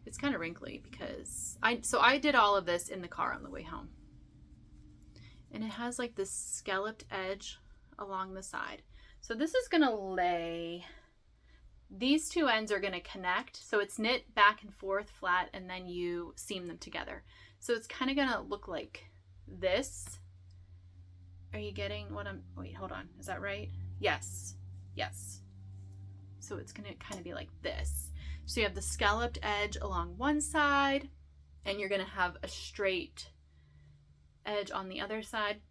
It's kind of wrinkly because I did all of this in the car on the way home. And it has like this scalloped edge along the side. So this is going to lay, these two ends are going to connect. So it's knit back and forth flat, and then you seam them together. So it's kind of going to look like this. Are you getting what I'm, wait, hold on. Is that right? Yes. Yes. So it's going to kind of be like this. So you have the scalloped edge along one side, and you're going to have a straight edge on the other side.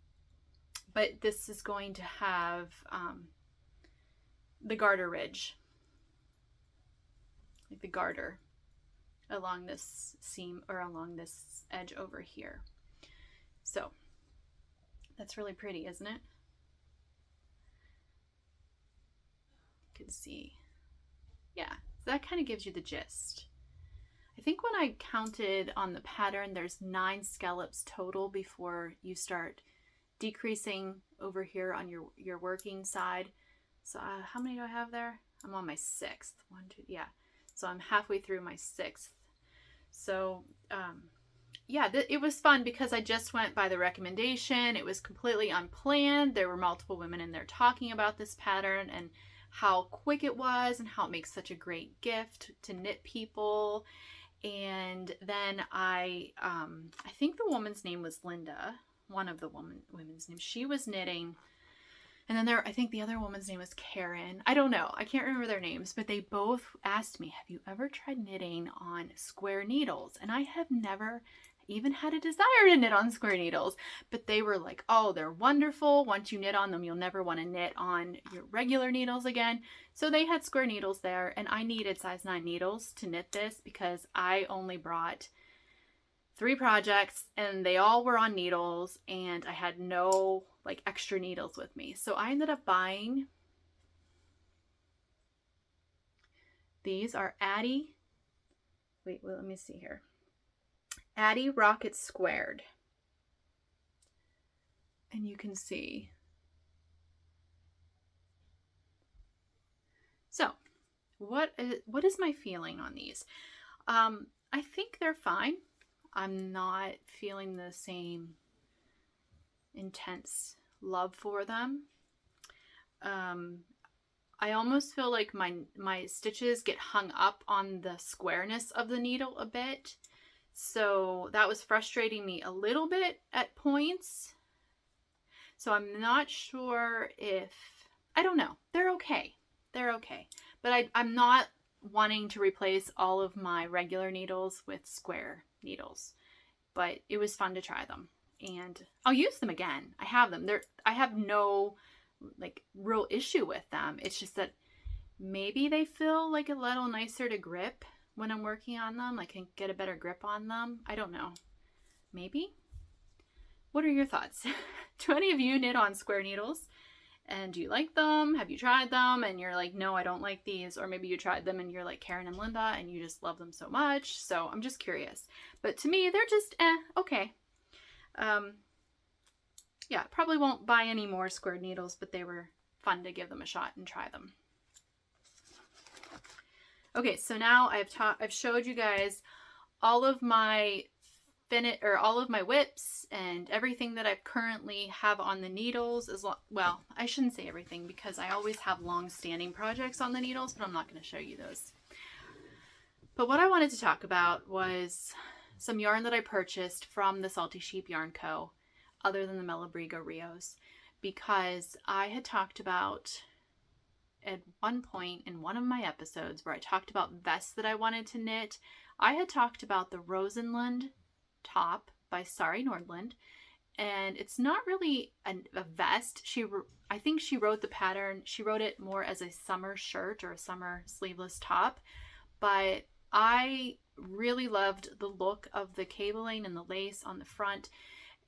But this is going to have the garter ridge, like the garter along this seam or along this edge over here. So that's really pretty, isn't it? You can see. Yeah, so that kind of gives you the gist. I think when I counted on the pattern, there's 9 scallops total before you start decreasing over here on your working side. So how many do I have there? I'm on my 6th. 1, 2, yeah. So I'm halfway through my 6th. So yeah, it was fun because I just went by the recommendation. It was completely unplanned. There were multiple women in there talking about this pattern and how quick it was and how it makes such a great gift to knit people. And then I think the woman's name was Linda, one of the women's names. She was knitting. And then I think the other woman's name was Karen. I don't know. I can't remember their names, but they both asked me, have you ever tried knitting on square needles? And I have never even had a desire to knit on square needles, but they were like, oh, they're wonderful. Once you knit on them, you'll never want to knit on your regular needles again. So they had square needles there, and I needed size 9 needles to knit this because I only brought 3 projects and they all were on needles, and I had no like extra needles with me. So I ended up buying, these are Addie, wait, well, let me see here. Addie Rocket Squared. And you can see. So what is my feeling on these? I think they're fine. I'm not feeling the same intense love for them. I almost feel like my stitches get hung up on the squareness of the needle a bit. So that was frustrating me a little bit at points. So I'm not sure if, I don't know. They're okay. They're okay. But I'm not wanting to replace all of my regular needles with square needles. But it was fun to try them. And I'll use them again. I have them. I have no like real issue with them. It's just that maybe they feel like a little nicer to grip when I'm working on them. I can get a better grip on them. I don't know. Maybe? What are your thoughts? Do any of you knit on square needles? And do you like them? Have you tried them? And you're like, no, I don't like these. Or maybe you tried them and you're like Karen and Linda and you just love them so much. So I'm just curious. But to me, they're just okay. Yeah, probably won't buy any more squared needles, but they were fun to give them a shot and try them. Okay, so now I've showed you guys all of my all of my whips and everything that I currently have on the needles. Well, I shouldn't say everything because I always have long-standing projects on the needles, but I'm not going to show you those. But what I wanted to talk about was some yarn that I purchased from the Salty Sheep Yarn Co. other than the Malabrigo Rios, because I had talked about at one point in one of my episodes where I talked about vests that I wanted to knit. I had talked about the Rosenlund top by Sari Nordland, and it's not really a vest. I think she wrote the pattern, she wrote it more as a summer shirt or a summer sleeveless top, but I really loved the look of the cabling and the lace on the front.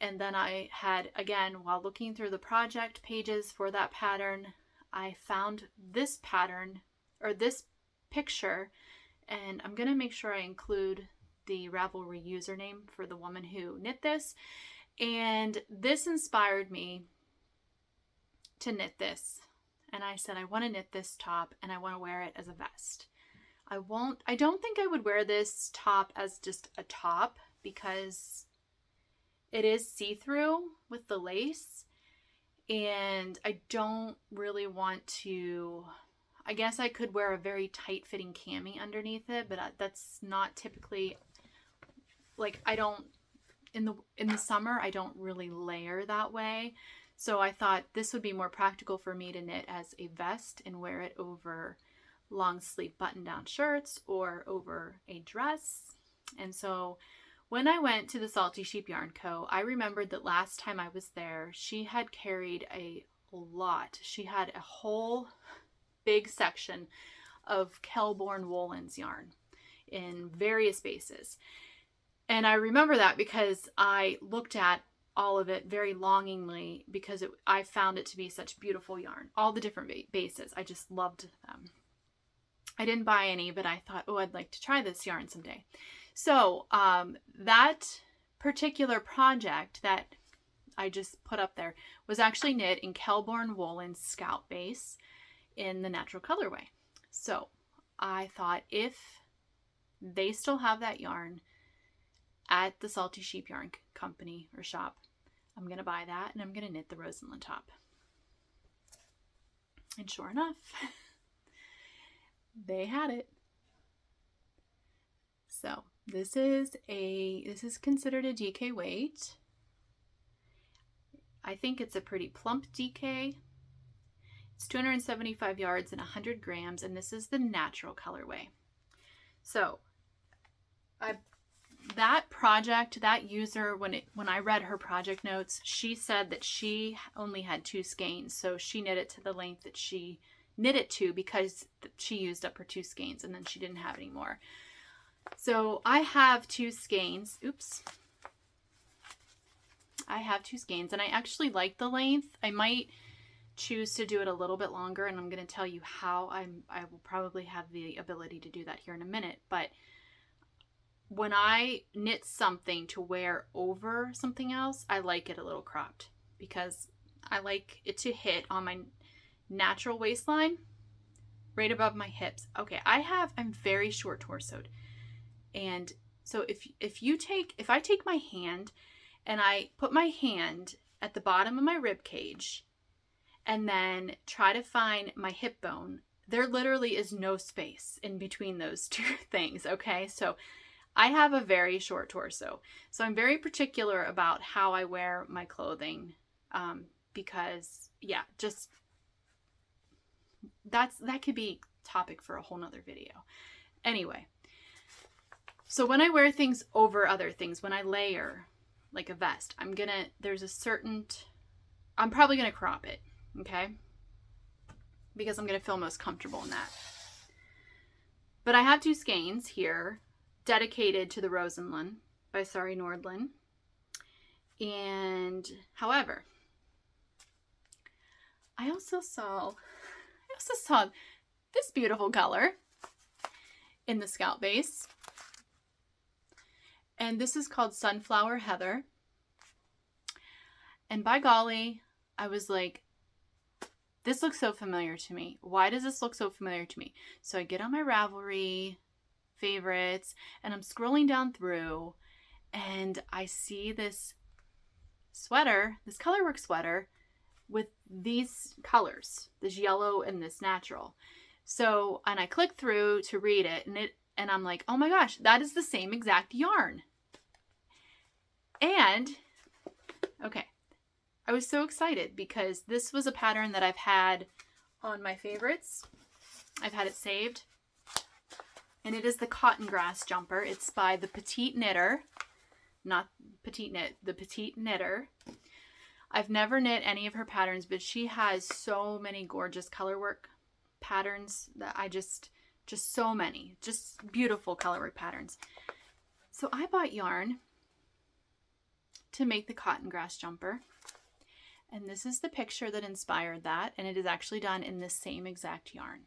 And then I had, again, while looking through the project pages for that pattern, I found this pattern, or this picture, and I'm going to make sure I include the Ravelry username for the woman who knit this. And this inspired me to knit this. And I said, I want to knit this top and I want to wear it as a vest. I don't think I would wear this top as just a top because it is see-through with the lace. And I don't really want to, I guess I could wear a very tight-fitting cami underneath it, but that's not typically, like, I don't, in the summer, I don't really layer that way. So I thought this would be more practical for me to knit as a vest and wear it over long sleeve button-down shirts or over a dress. And so when I went to the Salty Sheep Yarn Co., I remembered that last time I was there, she had carried a lot. She had a whole big section of Cloudborn Woolens yarn in various bases. And I remember that because I looked at all of it very longingly because I found it to be such beautiful yarn. All the different bases. I just loved them. I didn't buy any, but I thought, oh, I'd like to try this yarn someday. So that particular project that I just put up there was actually knit in Cloudborn Woolens Scout base in the natural colorway. So I thought if they still have that yarn at the Salty Sheep Yarn Company or shop, I'm going to buy that and I'm going to knit the Rosenlund top. And sure enough, they had it. So this is considered a DK weight. I think it's a pretty plump DK. It's 275 yards and 100 grams, and this is the natural colorway. So that project, that user, when I read her project notes, she said that she only had 2 skeins, so she knit it to the length that she knit it to because she used up her 2 skeins and then she didn't have any more. So I have 2 skeins. Oops. I have 2 skeins and I actually like the length. I might choose to do it a little bit longer, and I'm going to tell you how. I will probably have the ability to do that here in a minute, but when I knit something to wear over something else, I like it a little cropped because I like it to hit on my natural waistline right above my hips. Okay, I'm very short torsoed. And so if I take my hand and I put my hand at the bottom of my rib cage and then try to find my hip bone, there literally is no space in between those two things, okay? So I have a very short torso. So I'm very particular about how I wear my clothing because, yeah, just that could be topic for a whole nother video. Anyway, so when I wear things over other things, when I layer like a vest, I'm probably going to crop it, okay? Because I'm going to feel most comfortable in that. But I have 2 skeins here dedicated to the Rosenlund by Sari Nordland. And however, I also saw this beautiful color in the Scout base. And this is called Sunflower Heather. And by golly, I was like, this looks so familiar to me. Why does this look so familiar to me? So I get on my Ravelry favorites and I'm scrolling down through and I see this sweater, this colorwork sweater with these colors, this yellow and this natural. So, and I click through to read it and I'm like, oh my gosh, that is the same exact yarn. And, okay, I was so excited because this was a pattern that I've had on my favorites. I've had it saved. And it is the cotton grass jumper. It's by the Petite Knitter. Not Petite Knit, the Petite Knitter. I've never knit any of her patterns, but she has so many gorgeous colorwork patterns that I just so many. Just beautiful colorwork patterns. So I bought yarn to make the cotton grass jumper. And this is the picture that inspired that. And it is actually done in the same exact yarn.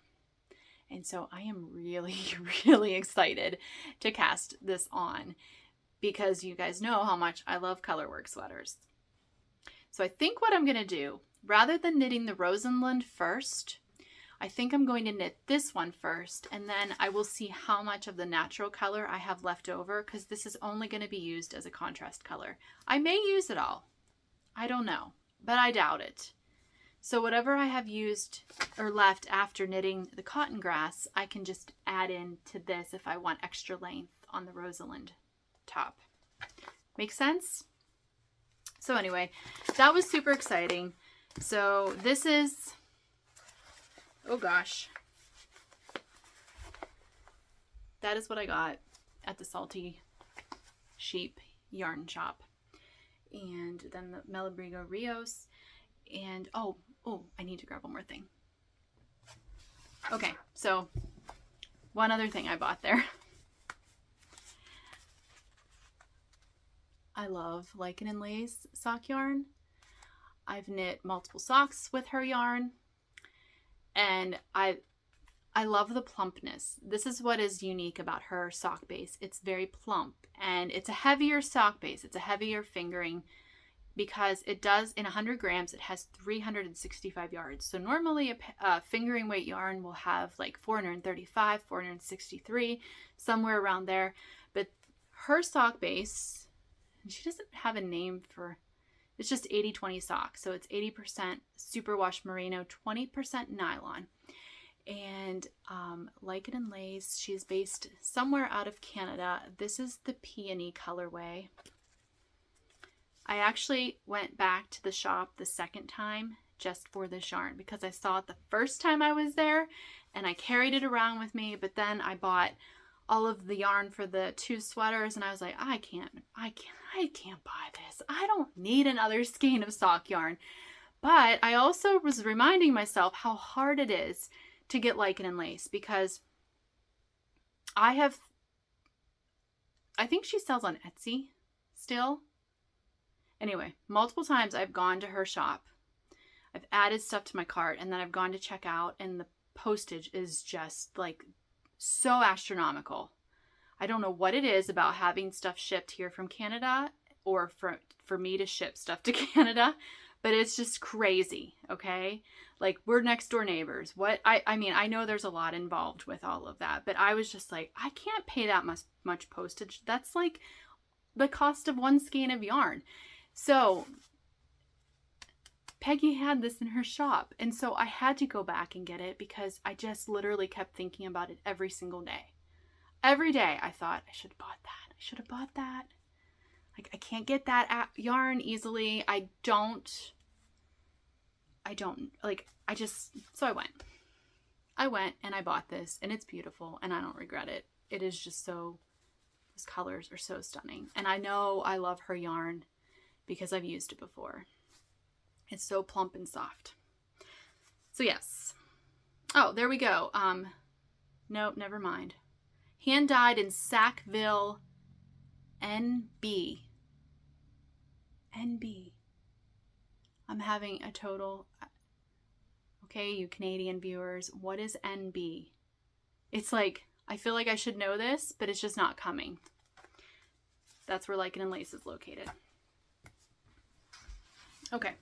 And so I am really, really excited to cast this on because you guys know how much I love colorwork sweaters. So I think what I'm going to do, rather than knitting the Rosenland first, I think I'm going to knit this one first, and then I will see how much of the natural color I have left over, because this is only going to be used as a contrast color. I may use it all. I don't know, but I doubt it. So whatever I have used or left after knitting the cotton grass, I can just add in to this if I want extra length on the Rosenland top. Make sense? So anyway, that was super exciting. So this is, oh gosh, that is what I got at the Salty Sheep yarn shop. And then the Malabrigo Rios. And oh, I need to grab one more thing. Okay, so one other thing I bought there. I love Lichen and Lace sock yarn. I've knit multiple socks with her yarn, and I love the plumpness. This is what is unique about her sock base. It's very plump, and it's a heavier sock base. It's a heavier fingering because it does, in 100 grams, it has 365 yards. So normally a fingering weight yarn will have like 435, 463, somewhere around there. But her sock base, she doesn't have a name for, it's just 80-20 sock. So it's 80% superwash merino, 20% nylon. And Lichen and Lace, she's based somewhere out of Canada. This is the Peony colorway. I actually went back to the shop the second time just for this yarn because I saw it the first time I was there and I carried it around with me, but then I bought all of the yarn for the 2 sweaters and I was like, I can't buy this. I don't need another skein of sock yarn. But I also was reminding myself how hard it is to get Lichen and Lace because I think she sells on Etsy still. Anyway, multiple times I've gone to her shop. I've added stuff to my cart and then I've gone to check out and the postage is just like so astronomical. I don't know what it is about having stuff shipped here from Canada or for me to ship stuff to Canada, but it's just crazy, okay? Like, we're next door neighbors. I mean, I know there's a lot involved with all of that, but I was just like, I can't pay that much postage. That's like the cost of 1 skein of yarn. So Peggy had this in her shop, and so I had to go back and get it because I just literally kept thinking about it every single day. Every day I thought, I should have bought that. I should have bought that. Like, I can't get that yarn easily. So I went and I bought this, and it's beautiful, and I don't regret it. It is just so, those colors are so stunning. And I know I love her yarn because I've used it before. It's so plump and soft. So yes. Oh, there we go. Nope, never mind. Hand dyed in Sackville, NB. NB. I'm having a total... Okay, you Canadian viewers, what is NB? It's like, I feel like I should know this, but it's just not coming. That's where Lichen and Lace is located. Okay.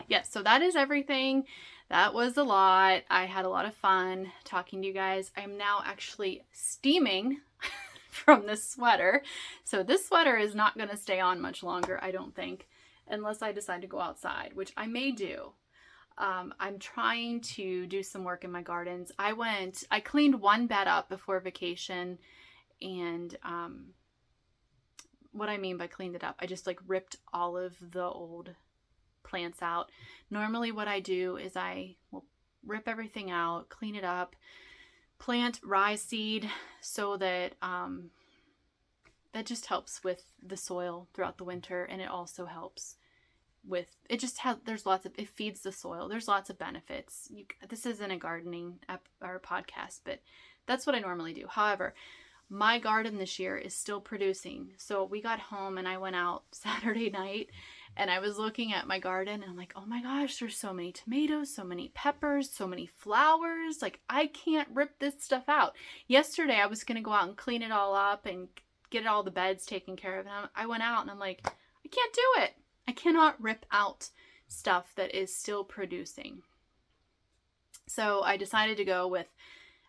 Yes, so that is everything. That was a lot. I had a lot of fun talking to you guys. I'm now actually steaming from this sweater. So this sweater is not going to stay on much longer, I don't think, unless I decide to go outside, which I may do. I'm trying to do some work in my gardens. I cleaned one bed up before vacation, and what I mean by cleaned it up, I just like ripped all of the old plants out. Normally what I do is I will rip everything out, clean it up, plant rye seed so that that just helps with the soil throughout the winter, and it also helps with, it just has, there's lots of, it feeds the soil. There's lots of benefits. This isn't a gardening or podcast, but that's what I normally do. However, my garden this year is still producing. So we got home and I went out Saturday night and I was looking at my garden and I'm like, oh my gosh, there's so many tomatoes, so many peppers, so many flowers. Like, I can't rip this stuff out. Yesterday I was going to go out and clean it all up and get all the beds taken care of. And I went out and I'm like, I can't do it. I cannot rip out stuff that is still producing. So I decided to go with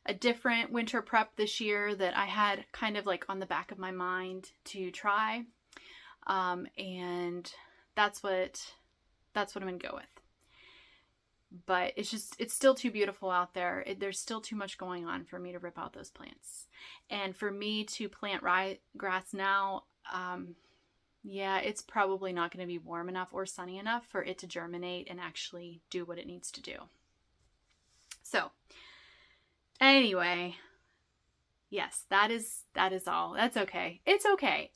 a different winter prep this year that I had kind of like on the back of my mind to try. And that's what I'm going to go with. But it's still too beautiful out there. There's still too much going on for me to rip out those plants. And for me to plant ryegrass now, yeah, it's probably not going to be warm enough or sunny enough for it to germinate and actually do what it needs to do. So anyway, yes, that is all. That's okay. It's okay.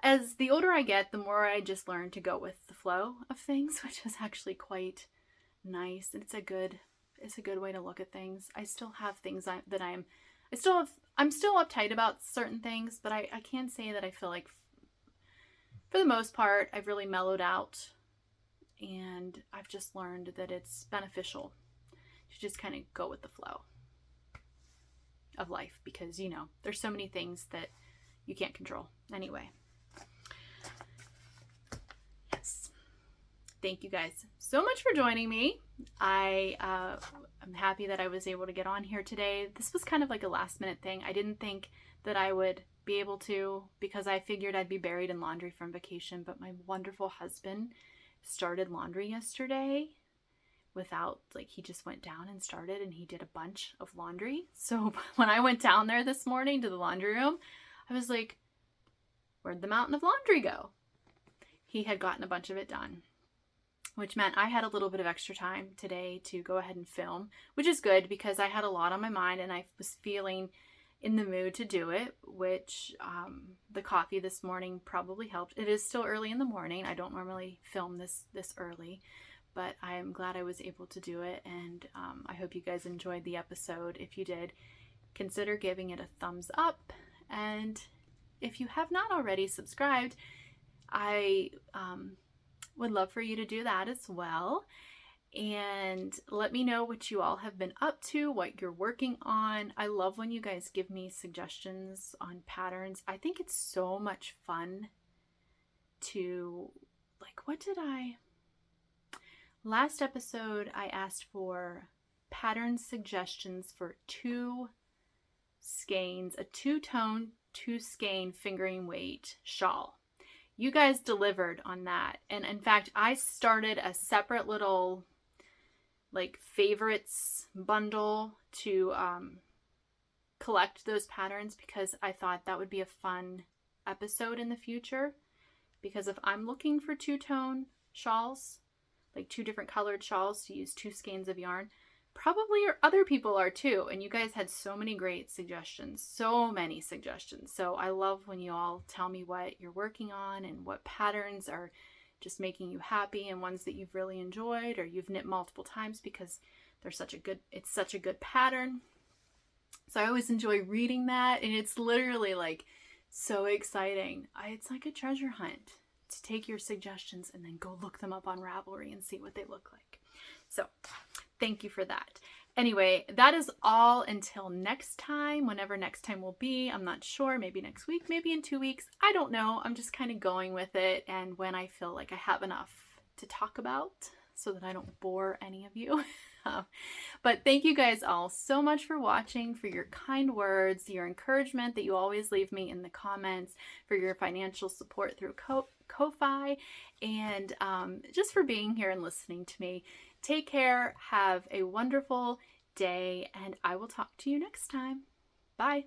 As the older I get, the more I just learn to go with the flow of things, which is actually quite nice. It's a good way to look at things. I still have things I'm still uptight about certain things, but I can say that I feel like for the most part, I've really mellowed out, and I've just learned that it's beneficial to just kind of go with the flow of life, because, you know, there's so many things that you can't control. Anyway. Yes. Thank you guys so much for joining me. I'm happy that I was able to get on here today. This was kind of like a last minute thing. I didn't think that I would be able to, because I figured I'd be buried in laundry from vacation, but my wonderful husband started laundry yesterday without, like, he just went down and started, and he did a bunch of laundry. So when I went down there this morning to the laundry room, I was like, where'd the mountain of laundry go? He had gotten a bunch of it done, which meant I had a little bit of extra time today to go ahead and film, which is good because I had a lot on my mind and I was feeling in the mood to do it, which the coffee this morning probably helped. It is still early in the morning. I don't normally film this early, but I'm glad I was able to do it, and I hope you guys enjoyed the episode. If you did, consider giving it a thumbs up, and if you have not already subscribed, I would love for you to do that as well. And let me know what you all have been up to, what you're working on. I love when you guys give me suggestions on patterns. I think it's so much fun to, like, last episode I asked for pattern suggestions for 2 skeins, a 2-tone, 2-skein fingering weight shawl. You guys delivered on that. And in fact, I started a separate little like favorites bundle to collect those patterns, because I thought that would be a fun episode in the future. Because if I'm looking for 2-tone shawls, like 2 different colored shawls to use 2 skeins of yarn, probably other people are too. And you guys had so many great suggestions, so many suggestions. So I love when you all tell me what you're working on and what patterns are just making you happy, and ones that you've really enjoyed or you've knit multiple times because it's such a good pattern. So I always enjoy reading that, and it's literally like so exciting. It's like a treasure hunt to take your suggestions and then go look them up on Ravelry and see what they look like. So thank you for that. Anyway, that is all until next time, whenever next time will be. I'm not sure, maybe next week, maybe in 2 weeks. I don't know. I'm just kind of going with it, and when I feel like I have enough to talk about so that I don't bore any of you. But thank you guys all so much for watching, for your kind words, your encouragement that you always leave me in the comments, for your financial support through Ko-Fi, and just for being here and listening to me. Take care, have a wonderful day, and I will talk to you next time. Bye.